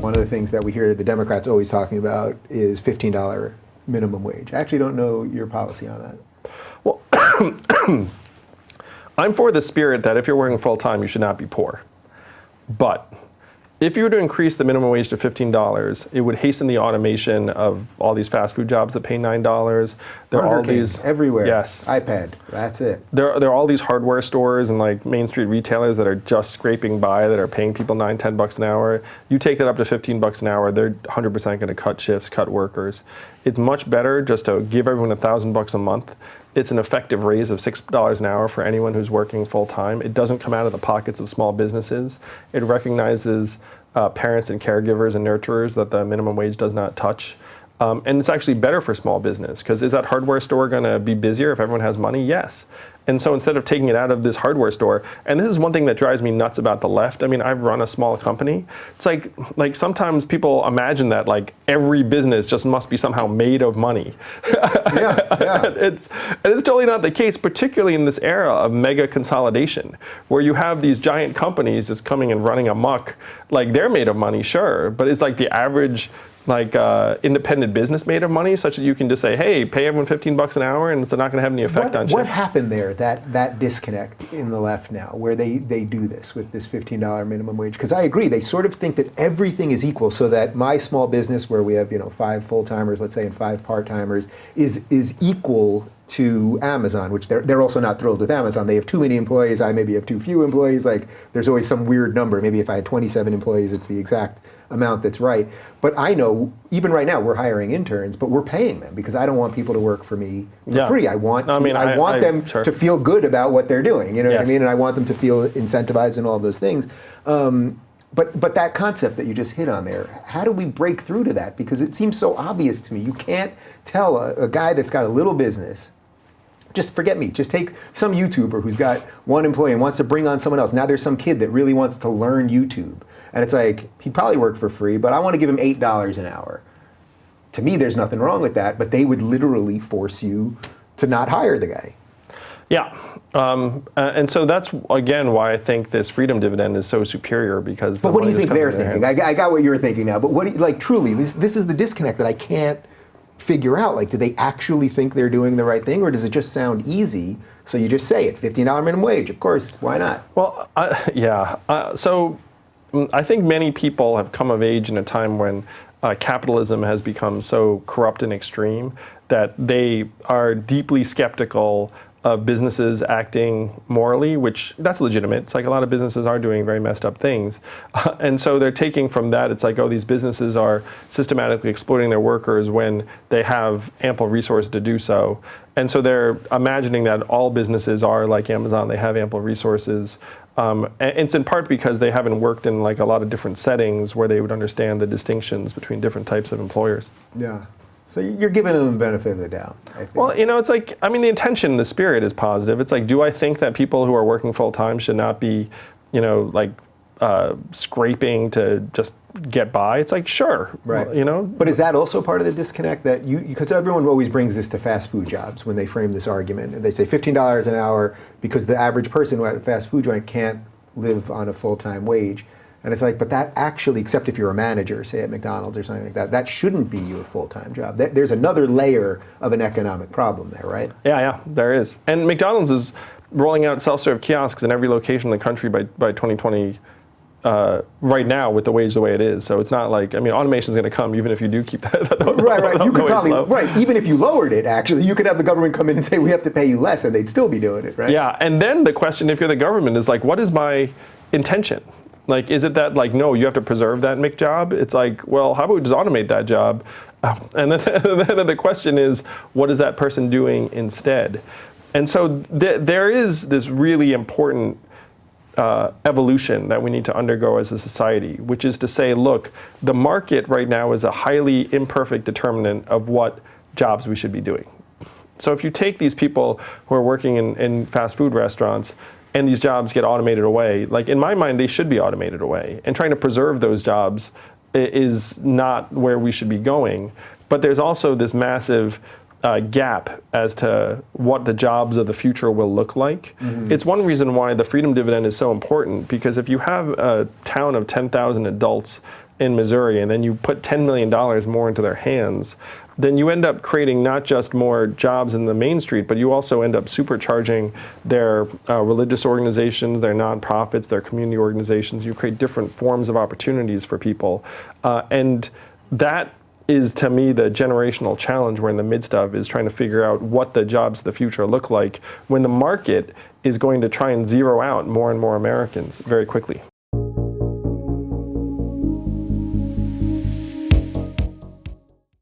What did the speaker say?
One of the things that we hear the Democrats always talking about is $15 minimum wage. I actually don't know your policy on that. Well, I'm for the spirit that if you're working full-time, you should not be poor. But if you were to increase the minimum wage to $15, it would hasten the automation of all these fast food jobs that pay $9. There are all these everywhere. Yes. iPad. That's it. There are all these hardware stores and like Main Street retailers that are just scraping by, that are paying people $9, $10 an hour. You take that up to $15 an hour, they're 100% going to cut shifts, cut workers. It's much better just to give everyone $1,000 a month. It's an effective raise of $6 an hour for anyone who's working full time. It doesn't come out of the pockets of small businesses. It recognizes parents and caregivers and nurturers that the minimum wage does not touch. And it's actually better for small business, because is that hardware store going to be busier if everyone has money? Yes. And so instead of taking it out of this hardware store, and this is one thing that drives me nuts about the left. I mean, I've run a small company. It's like sometimes people imagine that like every business just must be somehow made of money. Yeah. It's totally not the case, particularly in this era of mega consolidation, where you have these giant companies just coming and running amok. Like they're made of money, sure, but it's like the average independent business made of money, such that you can just say, hey, pay everyone $15 an hour, and it's not going to have any effect on shit. What happened there, that disconnect in the left now, where they do this with this $15 minimum wage? Because I agree, they sort of think that everything is equal, so that my small business, where we have 5 full-timers, let's say, and 5 part-timers, is equal to Amazon, which they're also not thrilled with Amazon. They have too many employees, I maybe have too few employees. Like there's always some weird number. Maybe if I had 27 employees, it's the exact amount that's right. But I know, even right now, we're hiring interns, but we're paying them because I don't want people to work for me for free. I want them to feel good about what they're doing. You know what I mean? And I want them to feel incentivized and all those things. But that concept that you just hit on there, how do we break through to that? Because it seems so obvious to me. You can't tell a guy that's got a little business, just forget me, just take some YouTuber who's got 1 employee and wants to bring on someone else. Now there's some kid that really wants to learn YouTube. And it's like, he'd probably work for free, but I want to give him $8 an hour. To me, there's nothing wrong with that, but they would literally force you to not hire the guy. Yeah, and so that's, again, why I think this freedom dividend is so superior, because But what do you think they're thinking? I got what you're thinking now, but what do you, like, truly, this is the disconnect that I can't figure out. Like, do they actually think they're doing the right thing, or does it just sound easy, so you just say it, $15 minimum wage, of course, why not? Well, so I think many people have come of age in a time when capitalism has become so corrupt and extreme that they are deeply skeptical of businesses acting morally, which that's legitimate. It's like a lot of businesses are doing very messed up things. And so they're taking from that, it's like, oh, these businesses are systematically exploiting their workers when they have ample resources to do so. And so they're imagining that all businesses are like Amazon, they have ample resources. And it's in part because they haven't worked in like a lot of different settings where they would understand the distinctions between different types of employers. Yeah. So you're giving them the benefit of the doubt, I think. Well, it's like, I mean, the intention, the spirit is positive. It's like, do I think that people who are working full time should not be, scraping to just get by? It's like, sure, right. But is that also part of the disconnect that because everyone always brings this to fast food jobs when they frame this argument, and they say $15 an hour because the average person who at a fast food joint can't live on a full-time wage. And it's like, but that actually, except if you're a manager, say at McDonald's or something like that, that shouldn't be your full-time job. There's another layer of an economic problem there, right? Yeah, there is. And McDonald's is rolling out self-serve kiosks in every location in the country by 2020 right now with the wage the way it is. So it's not like, automation is going to come even if you do keep that. Right. You could probably, even if you lowered it, actually, you could have the government come in and say, we have to pay you less, and they'd still be doing it, right? Yeah, and then the question, if you're the government, is like, what is my intention? Like, is it that, like, no, you have to preserve that MIC job? It's like, well, how about we just automate that job? And then the question is, what is that person doing instead? And so there is this really important evolution that we need to undergo as a society, which is to say, look, the market right now is a highly imperfect determinant of what jobs we should be doing. So if you take these people who are working in fast food restaurants, and these jobs get automated away, like in my mind, they should be automated away. And trying to preserve those jobs is not where we should be going. But there's also this massive gap as to what the jobs of the future will look like. Mm-hmm. It's one reason why the freedom dividend is so important, because if you have a town of 10,000 adults in Missouri, and then you put $10 million more into their hands, then you end up creating not just more jobs in the main street, but you also end up supercharging their religious organizations, their nonprofits, their community organizations. You create different forms of opportunities for people. And that is, to me, the generational challenge we're in the midst of, is trying to figure out what the jobs of the future look like when the market is going to try and zero out more and more Americans very quickly.